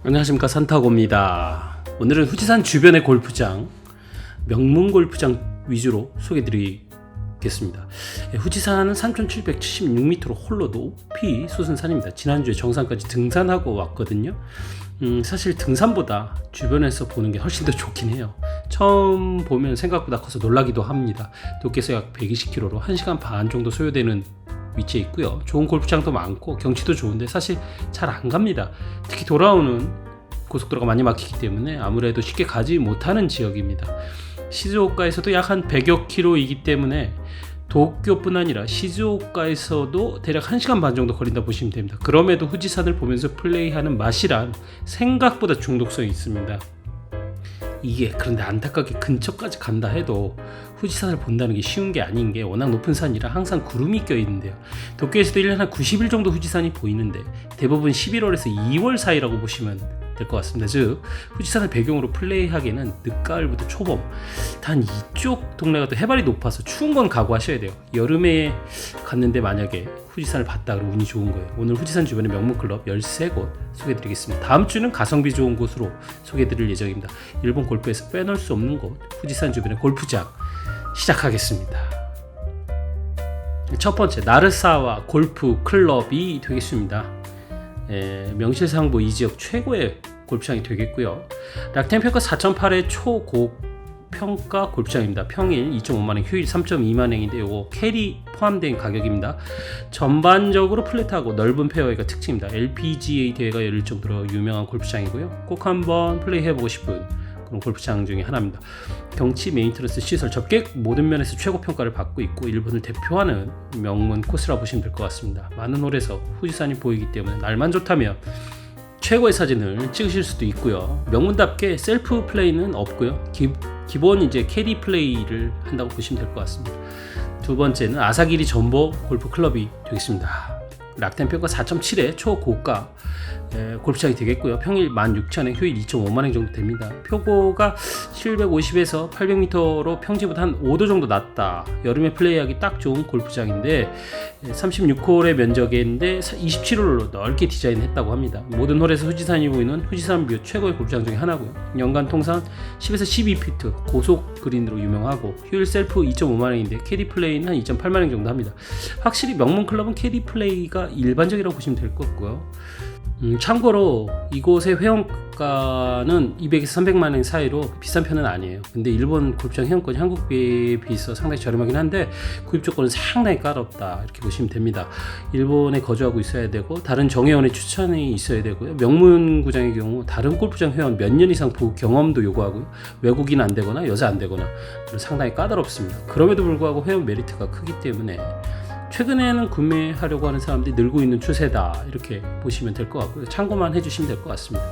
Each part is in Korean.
안녕하십니까, 산타고입니다. 오늘은 후지산 주변의 골프장, 명문 골프장 위주로 소개해드리겠습니다. 후지산은 3776m로 홀로 높이 솟은 산입니다. 지난주에 정상까지 등산하고 왔거든요. 사실 등산보다 주변에서 보는 게 훨씬 더 좋긴 해요. 처음 보면 생각보다 커서 놀라기도 합니다. 도께서 약 120km로 1시간 반 정도 소요되는 위치에 있고요. 좋은 골프장도 많고 경치도 좋은데 사실 잘 안 갑니다. 특히 돌아오는 고속도로가 많이 막히기 때문에 아무래도 쉽게 가지 못하는 지역입니다. 시즈오카에서도 약 한 100여 킬로이기 때문에 도쿄뿐 아니라 시즈오카에서도 대략 1시간 반 정도 걸린다 보시면 됩니다. 그럼에도 후지산을 보면서 플레이하는 맛이란 생각보다 중독성이 있습니다. 이게 그런데 안타깝게 근처까지 간다 해도 후지산을 본다는 게 쉬운 게 아닌 게 워낙 높은 산이라 항상 구름이 껴있는데요. 도쿄에서도 1년에 한 90일 정도 후지산이 보이는데 대부분 11월에서 2월 사이라고 보시면 될 것 같습니다. 즉 후지산을 배경으로 플레이하기에는 늦가을부터 초봄, 단 이쪽 동네가 또 해발이 높아서 추운 건 각오하셔야 돼요. 여름에 갔는데 만약에 후지산을 봤다 그러면 운이 좋은 거예요. 오늘 후지산 주변의 명문클럽 13곳 소개해드리겠습니다. 다음 주는 가성비 좋은 곳으로 소개해드릴 예정입니다. 일본 골프에서 빼놓을 수 없는 곳, 후지산 주변의 골프장 시작하겠습니다. 첫 번째, 나르사와 골프 클럽이 되겠습니다. 명실상부 이 지역 최고의 골프장이 되겠고요. 락텐 평가 4.8의 초고평가 골프장입니다. 평일 2.5만원, 휴일 3.2만원인데 이거 캐리 포함된 가격입니다. 전반적으로 플랫하고 넓은 페어웨이가 특징입니다. LPGA 대회가 열릴 정도로 유명한 골프장이고요. 꼭 한번 플레이해보고 싶은 그런 골프장 중에 하나입니다. 경치, 메인터넌스, 시설, 접객 모든 면에서 최고 평가를 받고 있고 일본을 대표하는 명문 코스라 보시면 될 것 같습니다. 많은 홀에서 후지산이 보이기 때문에 날만 좋다면 최고의 사진을 찍으실 수도 있고요. 명문답게 셀프 플레이는 없고요. 기본 이제 캐리 플레이를 한다고 보시면 될 것 같습니다. 두 번째는 아사기리 전보 골프 클럽이 되겠습니다. 락텐 평가 4.7의 초고가 골프장이 되겠고요. 평일 16,000엔, 휴일 2.5만원 정도 됩니다. 표고가 750에서 800m로 평지보다 한 5도 정도 낮다. 여름에 플레이하기 딱 좋은 골프장인데 36홀의 면적인데 27홀로 넓게 디자인했다고 합니다. 모든 홀에서 후지산이 보이는 후지산 뷰 최고의 골프장 중에 하나고요. 연간 통산 10에서 12피트 고속 그린으로 유명하고 휴일 셀프 2.5만원인데 캐디 플레이는 한 2.8만원 정도 합니다. 확실히 명문 클럽은 캐디 플레이가 일반적이라고 보시면 될 것 같고요. 참고로 이곳의 회원가는 200에서 300만원 사이로 비싼 편은 아니에요. 근데 일본 골프장 회원권이 한국에 비해서 상당히 저렴하긴 한데 구입 조건은 상당히 까다롭다 이렇게 보시면 됩니다. 일본에 거주하고 있어야 되고 다른 정회원의 추천이 있어야 되고요. 명문 구장의 경우 다른 골프장 회원 몇 년 이상 보호 경험도 요구하고요. 외국인 안 되거나 여자 안 되거나 상당히 까다롭습니다. 그럼에도 불구하고 회원 메리트가 크기 때문에 최근에는 구매하려고 하는 사람들이 늘고 있는 추세다 이렇게 보시면 될 것 같고요. 참고만 해주시면 될 것 같습니다.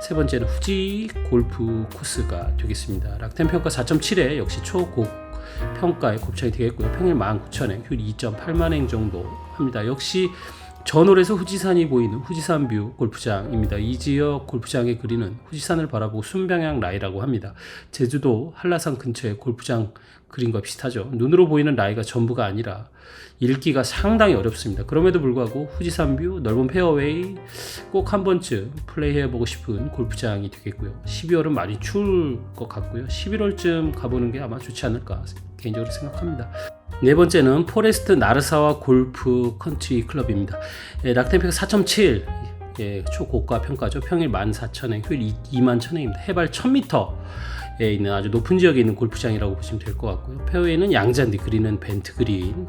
세 번째는 후지 골프 코스가 되겠습니다. 락텐 평가 4.7에 역시 초고평가의 골프장이 되겠고요. 평일 19,000엔, 휴일 2.8만엔 정도 합니다. 역시 전홀에서 후지산이 보이는 후지산뷰 골프장입니다. 이 지역 골프장의 그린은 후지산을 바라보고 순방향 라이라고 합니다. 제주도 한라산 근처의 골프장 그린과 비슷하죠. 눈으로 보이는 라이가 전부가 아니라 읽기가 상당히 어렵습니다. 그럼에도 불구하고 후지산뷰, 넓은 페어웨이 꼭 한 번쯤 플레이해보고 싶은 골프장이 되겠고요. 12월은 많이 추울 것 같고요. 11월쯤 가보는 게 아마 좋지 않을까 개인적으로 생각합니다. 네 번째는 포레스트 나르사와 골프 컨트리 클럽입니다. 락텐 평가 4.7 초고가 평가죠. 평일 14,000엔, 휴일 21,000엔입니다. 해발 1000m에 있는 아주 높은 지역에 있는 골프장이라고 보시면 될 것 같고요. 페어웨이는 양잔디, 그린은 벤트 그린.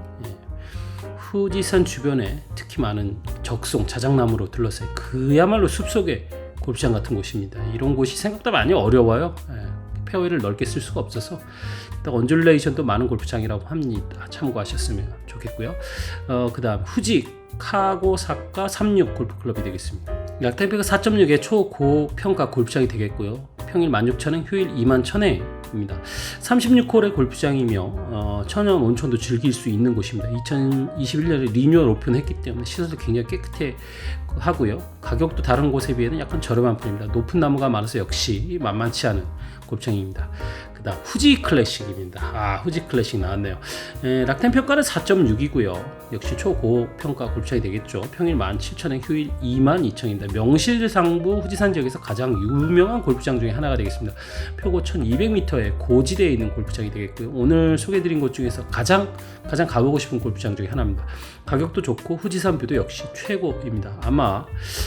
후지산 주변에 특히 많은 적송, 자작나무로 둘러싸인 그야말로 숲속의 골프장 같은 곳입니다. 이런 곳이 생각보다 많이 어려워요. 페어웨이를 넓게 쓸 수가 없어서 일단 언듈레이션도 많은 골프장이라고 합니다. 참고하셨으면 좋겠고요. 그 다음 후지 카고사카 36 골프클럽이 되겠습니다. 락텐 평가 4.6의 초고평가 골프장이 되겠고요. 평일 16,000엔, 휴일 21,000엔입니다. 36홀의 골프장이며 천연 온천도 즐길 수 있는 곳입니다. 2021년에 리뉴얼 오픈했기 때문에 시설도 굉장히 깨끗해 하고요. 가격도 다른 곳에 비해는 약간 저렴한 편입니다. 높은 나무가 많아서 역시 만만치 않은 골프장입니다. 그 그다음 후지 클래식입니다. 후지 클래식 나왔네요. 락텐 평가는 4.6이고요. 역시 초고평가 골프장이 되겠죠. 평일 17,000엔, 휴일 22,000입니다. 명실상부 후지산 지역에서 가장 유명한 골프장 중에 하나가 되겠습니다. 표고 1200m의 고지대에 있는 골프장이 되겠고요. 오늘 소개해드린 곳 중에서 가장 가보고 싶은 골프장 중에 하나입니다. 가격도 좋고 후지산 뷰도 역시 최고입니다. 아마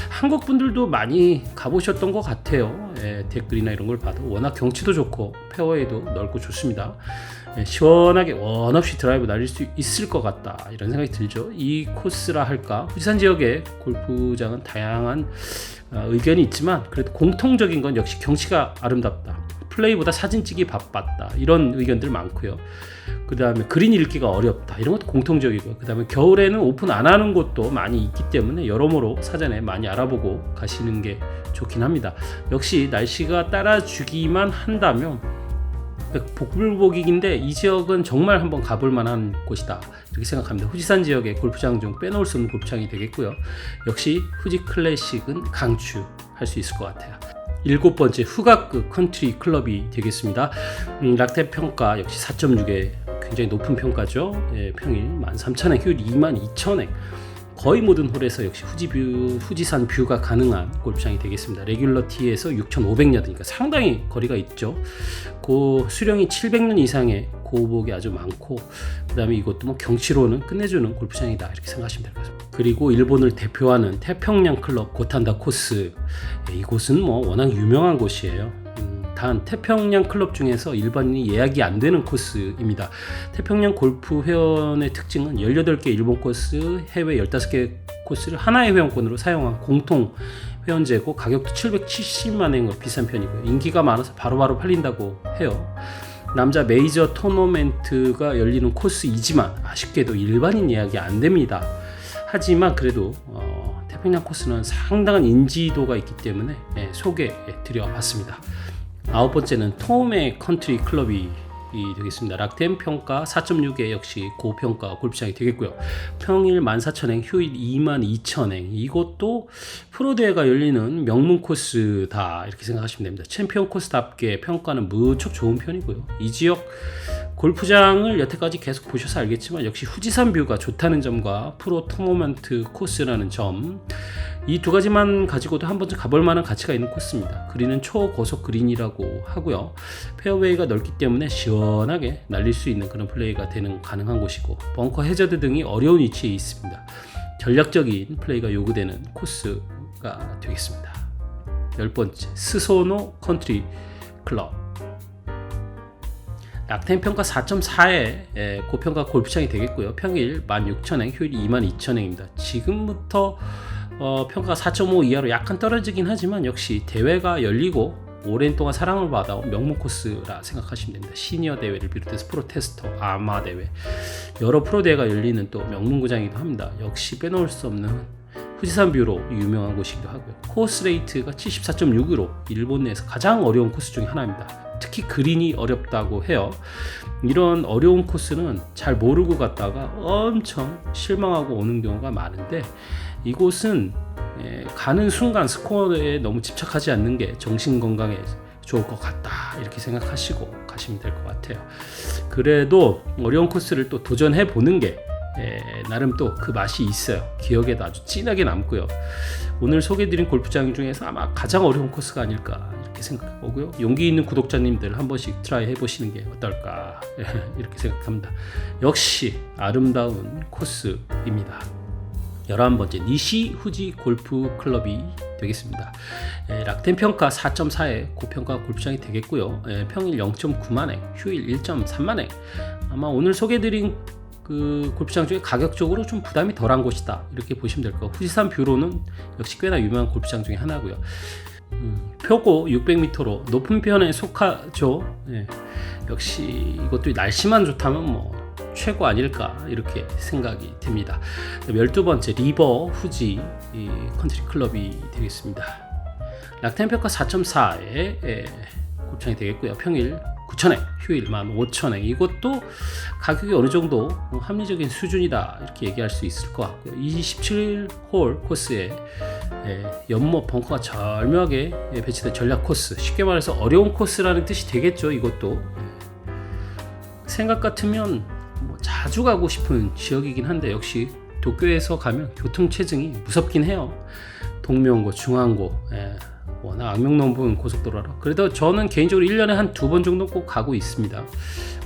한국 분들도 많이 가보셨던 것 같아요. 댓글이나 이런 걸 봐도 워낙 경치도 좋고 페어웨이도 넓고 좋습니다. 시원하게 원 없이 드라이브 날릴 수 있을 것 같다, 이런 생각이 들죠. 이 코스라 할까, 후지산 지역의 골프장은 다양한 의견이 있지만 그래도 공통적인 건 역시 경치가 아름답다, 플레이보다 사진 찍기 바빴다, 이런 의견들 많고요. 그 다음에 그린 읽기가 어렵다, 이런 것도 공통적이고요. 그 다음에 겨울에는 오픈 안 하는 곳도 많이 있기 때문에 여러모로 사전에 많이 알아보고 가시는 게 좋긴 합니다. 역시 날씨가 따라주기만 한다면 복불복이긴데 이 지역은 정말 한번 가볼 만한 곳이다, 이렇게 생각합니다. 후지산 지역의 골프장 중 빼놓을 수 없는 골프장이 되겠고요. 역시 후지 클래식은 강추할 수 있을 것 같아요. 7번째 후가크 컨트리 클럽이 되겠습니다. 락텐 평가 역시 4.6에 굉장히 높은 평가죠. 평일 13,000엔, 휴일 22,000엔. 거의 모든 홀에서 역시 후지산 뷰가 가능한 골프장이 되겠습니다. 레귤러 티에서 6,500야드니까 상당히 거리가 있죠. 그 수령이 700년 이상의 고복이 아주 많고, 그 다음에 이것도 뭐 경치로는 끝내주는 골프장이다, 이렇게 생각하시면 될 것 같습니다. 그리고 일본을 대표하는 태평양 클럽 고탄다 코스, 이곳은 뭐 워낙 유명한 곳이에요. 단 태평양 클럽 중에서 일반인이 예약이 안 되는 코스입니다. 태평양 골프 회원의 특징은 18개 일본 코스, 해외 15개 코스를 하나의 회원권으로 사용한 공통 회원제고, 가격도 770만엔으로 비싼 편이고요. 인기가 많아서 바로바로 팔린다고 해요. 남자 메이저 토너먼트가 열리는 코스이지만 아쉽게도 일반인 예약이 안 됩니다. 하지만 그래도 태평양 코스는 상당한 인지도가 있기 때문에 소개해 드려봤습니다. 9번째는 토메 컨트리 클럽이 되겠습니다. 락텐 평가 4.6에 역시 고평가 골프장이 되겠고요. 평일 14,000엔, 휴일 22,000엔. 이것도 프로대회가 열리는 명문 코스다, 이렇게 생각하시면 됩니다. 챔피언 코스답게 평가는 무척 좋은 편이고요. 이 지역 골프장을 여태까지 계속 보셔서 알겠지만 역시 후지산 뷰가 좋다는 점과 프로 토너먼트 코스라는 점, 이 두 가지만 가지고도 한 번쯤 가볼 만한 가치가 있는 코스입니다. 그린은 초고속 그린이라고 하고요. 페어웨이가 넓기 때문에 시원하게 날릴 수 있는 그런 플레이가 가능한 곳이고, 벙커 해저드 등이 어려운 위치에 있습니다. 전략적인 플레이가 요구되는 코스가 되겠습니다. 10번째 스소노 컨트리 클럽, 락텐 평가 4.4에 고평가 골프장이 되겠고요. 평일 16,000엔, 휴일 22,000엔입니다. 지금부터 평가가 4.5 이하로 약간 떨어지긴 하지만 역시 대회가 열리고 오랜 동안 사랑을 받아온 명문 코스라 생각하시면 됩니다. 시니어 대회를 비롯해서 프로테스터, 아마 대회, 여러 프로 대회가 열리는 또 명문 구장이기도 합니다. 역시 빼놓을 수 없는 후지산 뷰로 유명한 곳이기도 하고요. 코스 레이트가 74.6으로 일본 내에서 가장 어려운 코스 중에 하나입니다. 특히 그린이 어렵다고 해요. 이런 어려운 코스는 잘 모르고 갔다가 엄청 실망하고 오는 경우가 많은데, 이곳은 가는 순간 스코어에 너무 집착하지 않는 게 정신 건강에 좋을 것 같다, 이렇게 생각하시고 가시면 될 것 같아요. 그래도 어려운 코스를 또 도전해 보는 게 나름 또 그 맛이 있어요. 기억에도 아주 진하게 남고요. 오늘 소개해드린 골프장 중에서 아마 가장 어려운 코스가 아닐까, 이렇게 생각하고요. 용기 있는 구독자님들 한 번씩 트라이 해보시는 게 어떨까, 이렇게 생각합니다. 역시 아름다운 코스입니다. 11번째 니시 후지 골프 클럽이 되겠습니다. 락텐 평가 4.4에 고평가 골프장이 되겠고요. 평일 0.9만엔, 휴일 1.3만엔. 아마 오늘 소개해드린 그 골프장 중에 가격적으로 좀 부담이 덜한 곳이다, 이렇게 보시면 될 거고, 후지산 뷰로는 역시 꽤나 유명한 골프장 중에 하나고요. 표고 600m로 높은 편에 속하죠. 역시 이것도 날씨만 좋다면 뭐 최고 아닐까, 이렇게 생각이 듭니다. 12번째 리버 후지 컨트리 클럽이 되겠습니다. 락텐 평가 4.4에 골프장이 되겠고요. 평일 9,000엔, 휴일 15,000엔. 이것도 가격이 어느 정도 합리적인 수준이다, 이렇게 얘기할 수 있을 것 같고요. 27홀 코스에 연못 벙커가 절묘하게 배치된 전략 코스, 쉽게 말해서 어려운 코스라는 뜻이 되겠죠. 이것도 생각 같으면 뭐 자주 가고 싶은 지역이긴 한데 역시 도쿄에서 가면 교통체증이 무섭긴 해요. 동명고, 중앙고, 워낙 악명 높은 고속도로라. 그래도 저는 개인적으로 1년에 한 2번 정도 꼭 가고 있습니다.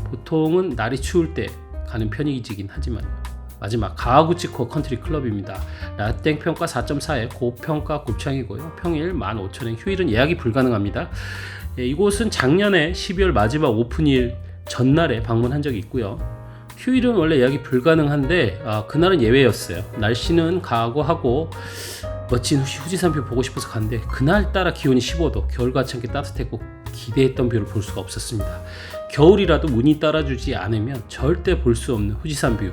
보통은 날이 추울 때 가는 편이긴 하지만. 마지막 가와구치코 컨트리 클럽입니다. 라땡 평가 4.4에 고평가 곱창이고요. 평일 15,000엔, 휴일은 예약이 불가능합니다. 이곳은 작년에 12월 마지막 오픈일 전날에 방문한 적이 있고요. 휴일은 원래 예약이 불가능한데 그날은 예외였어요. 날씨는 각오하고 멋진 후지산뷰 보고 싶어서 갔는데 그날따라 기온이 15도, 겨울같이 않게 따뜻했고 기대했던 뷰를 볼 수가 없었습니다. 겨울이라도 운이 따라주지 않으면 절대 볼 수 없는 후지산뷰.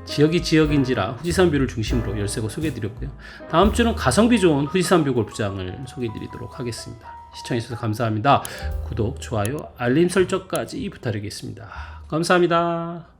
지역이 지역인지라 후지산뷰를 중심으로 13곳 소개해드렸고요. 다음 주는 가성비 좋은 후지산뷰 골프장을 소개해드리도록 하겠습니다. 시청해주셔서 감사합니다. 구독, 좋아요, 알림 설정까지 부탁드리겠습니다. 감사합니다.